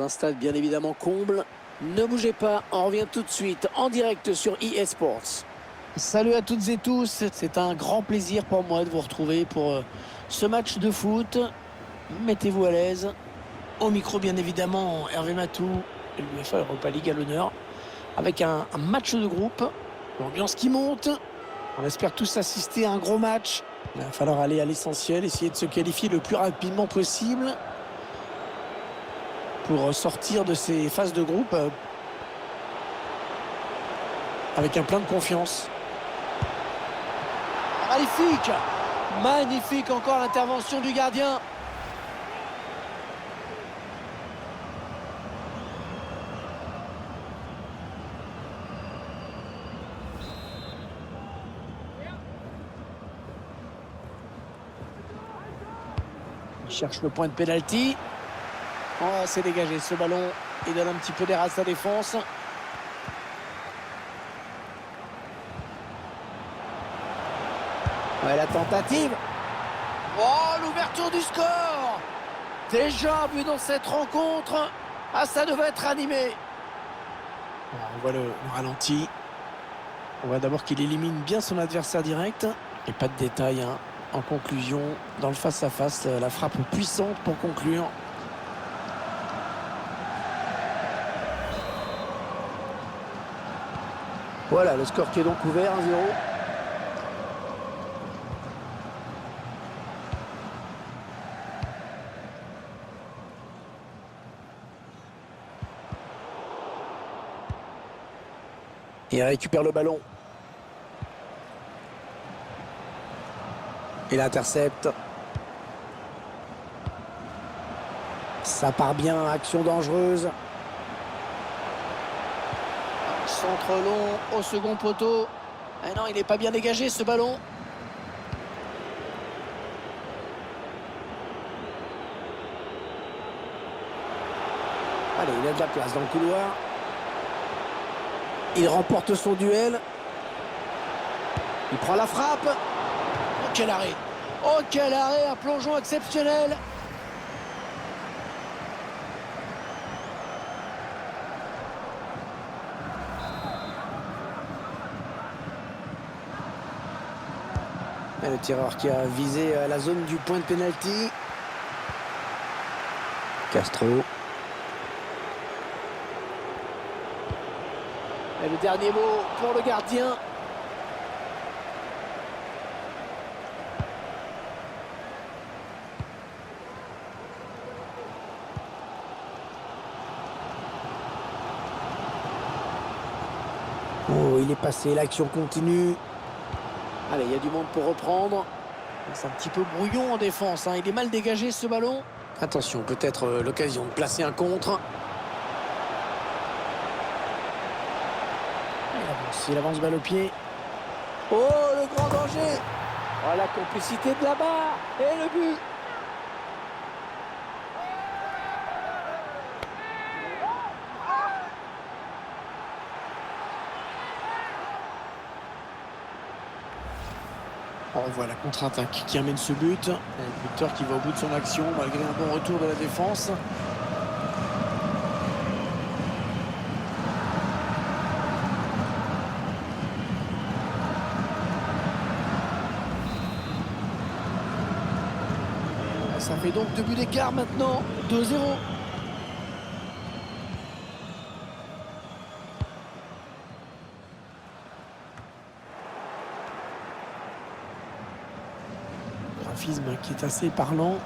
Un stade bien évidemment comble. Ne bougez pas, on revient tout de suite en direct sur EA Sports. Salut à toutes et tous, c'est un grand plaisir pour moi de vous retrouver pour ce match de foot. Mettez-vous à l'aise. Au micro bien évidemment Hervé Matou, l'UEFA Europa League à l'honneur, avec un match de groupe. L'ambiance qui monte. On espère tous assister à un gros match. Il va falloir aller à l'essentiel, essayer de se qualifier le plus rapidement possible pour sortir de ces phases de groupe avec un plein de confiance. Magnifique! Magnifique encore l'intervention du gardien. Il cherche le point de pénalty. Oh, c'est dégagé ce ballon. Il donne un petit peu d'air à sa défense. Ouais, la tentative. Oh, l'ouverture du score. Déjà vu dans cette rencontre. Ah, ça devait être animé. On voit le ralenti. On voit d'abord qu'il élimine bien son adversaire direct. Et pas de détails, hein. En conclusion, dans le face-à-face, la frappe puissante pour conclure. Voilà, le score qui est donc ouvert, 1-0. Il récupère le ballon. Il intercepte. Ça part bien, action dangereuse. Centre long au second poteau. Ah non, il n'est pas bien dégagé ce ballon. Allez, il a de la place dans le couloir. Il remporte son duel. Il prend la frappe. Oh, quel arrêt! Oh, quel arrêt! Un plongeon exceptionnel. Et le tireur qui a visé la zone du point de pénalty. Castro. Et le dernier mot pour le gardien. Oh, il est passé, l'action continue. Allez, il y a du monde pour reprendre. C'est un petit peu brouillon en défense, hein. Il est mal dégagé ce ballon. Attention, peut-être l'occasion de placer un contre. Il avance balle au pied. Oh, le grand danger. Oh, la complicité de là-bas. Et le but. On voit la contre-attaque qui amène ce but. Le buteur qui va au bout de son action malgré un bon retour de la défense. Ça fait donc 2 buts d'écart maintenant. 2-0. Graphisme qui est assez parlant.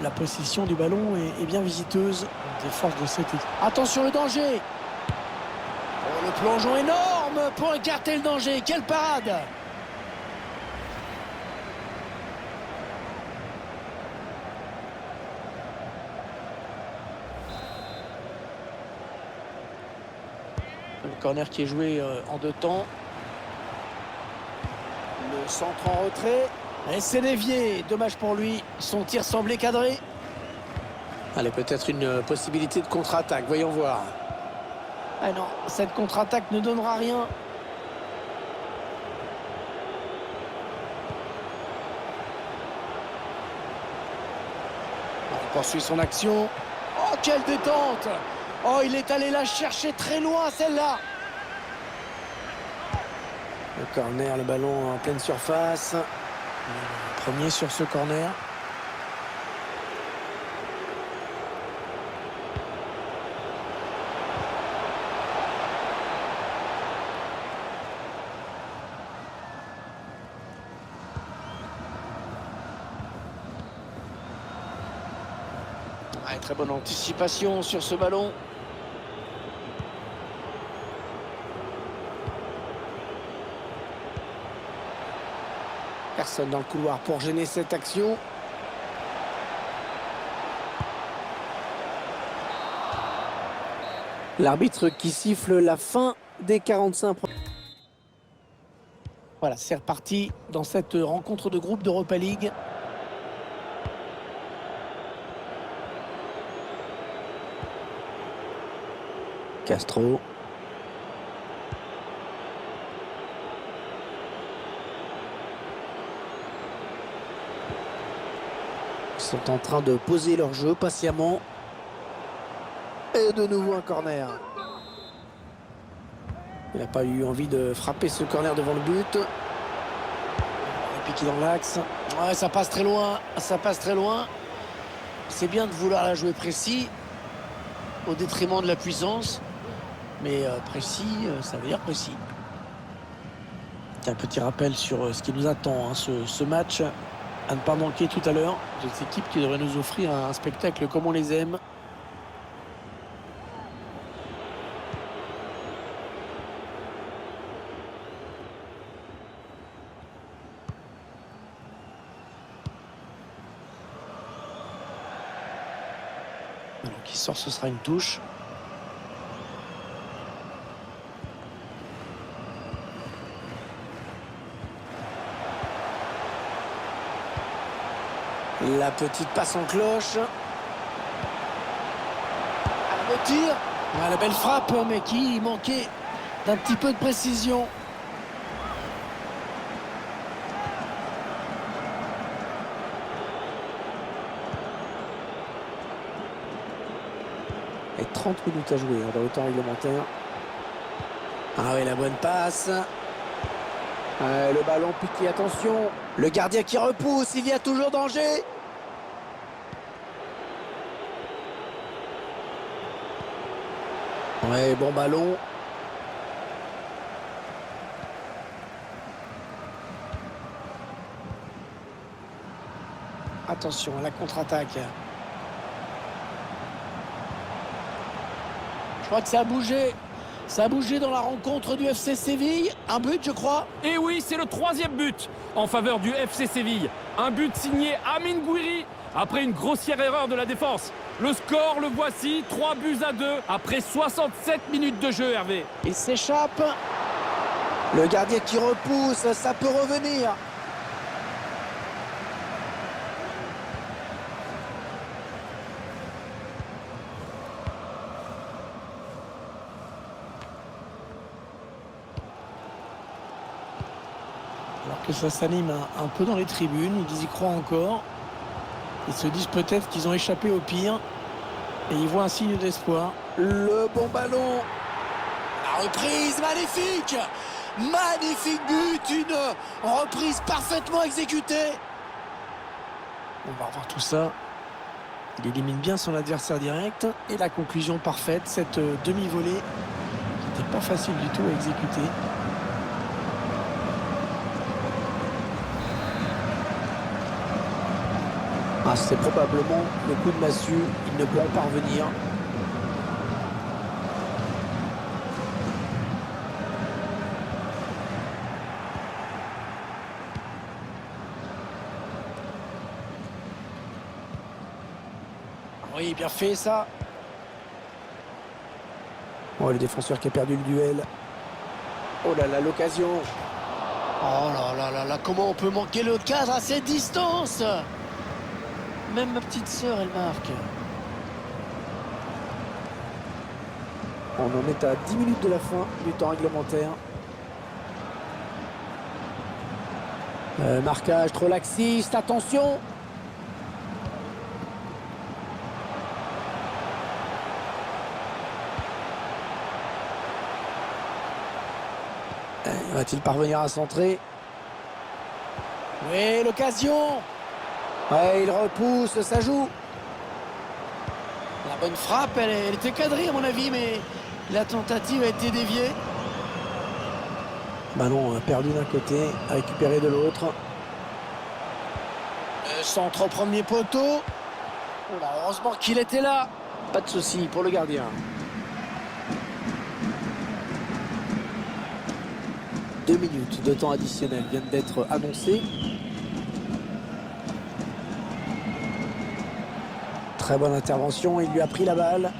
La possession du ballon est bien visiteuse des forces de cette équipe. Attention le danger. Oh, le plongeon énorme pour écarter le danger. Quelle parade! Le corner qui est joué en 2 temps. Le centre en retrait. Et c'est dévié. Dommage pour lui. Son tir semblait cadré. Allez, peut-être une possibilité de contre-attaque. Voyons voir. Ah non, cette contre-attaque ne donnera rien. On poursuit son action. Oh, quelle détente! Oh, il est allé la chercher très loin, celle-là. Le corner, le ballon en pleine surface. Premier sur ce corner. Ouais, très bonne anticipation sur ce ballon. Personne dans le couloir pour gêner cette action. L'arbitre qui siffle la fin des 45 premiers. Voilà, c'est reparti dans cette rencontre de groupe d'Europa League. Castro. Ils sont en train de poser leur jeu patiemment. Et de nouveau un corner. Il n'a pas eu envie de frapper ce corner devant le but. Il a piqué dans l'axe. Ouais, ça passe très loin. Ça passe très loin. C'est bien de vouloir la jouer précis au détriment de la puissance. Mais précis, ça veut dire précis. Un petit rappel sur ce qui nous attend, hein, ce match à ne pas manquer tout à l'heure. Cette équipe qui devrait nous offrir un spectacle comme on les aime. Alors qui sort, ce sera une touche. La petite passe en cloche. Le tir. Ah, la belle frappe, mais qui manquait d'un petit peu de précision. Et 30 minutes à jouer dans le temps réglementaire. Ah oui, la bonne passe. Le ballon piqué, attention. Le gardien qui repousse, il y a toujours danger. Ouais, bon ballon. Attention à la contre-attaque. Je crois que ça a bougé. Ça a bougé dans la rencontre du FC Séville. Un but, je crois. Et oui, c'est le 3e but en faveur du FC Séville. Un but signé Amine Gouiri après une grossière erreur de la défense. Le score, le voici, 3-2 après 67 minutes de jeu, Hervé. Il s'échappe. Le gardien qui repousse, ça peut revenir. Alors que ça s'anime un peu dans les tribunes, ils y croient encore. Ils se disent peut-être qu'ils ont échappé au pire. Et ils voient un signe d'espoir. Le bon ballon. La reprise, magnifique. Magnifique but. Une reprise parfaitement exécutée. On va revoir tout ça. Il élimine bien son adversaire direct. Et la conclusion parfaite, cette demi-volée qui n'était pas facile du tout à exécuter. Ah, c'est probablement le coup de massue. Ils ne pourront pas revenir. Oui, bien fait ça. Oh, le défenseur qui a perdu le duel. Oh là là, l'occasion. Oh là là là là, comment on peut manquer le cadre à cette distance? Même ma petite sœur, elle marque. On en est à 10 minutes de la fin du temps réglementaire. Marquage trop laxiste, attention. Va-t-il parvenir à centrer? Oui, l'occasion. Ouais, il repousse, ça joue. La bonne frappe, elle était cadrée à mon avis, mais la tentative a été déviée. Ballon perdu d'un côté, récupéré de l'autre. Centre au premier poteau. Oh là, heureusement qu'il était là. Pas de souci pour le gardien. « 2 minutes de temps additionnel viennent d'être annoncées. Très bonne intervention, il lui a pris la balle.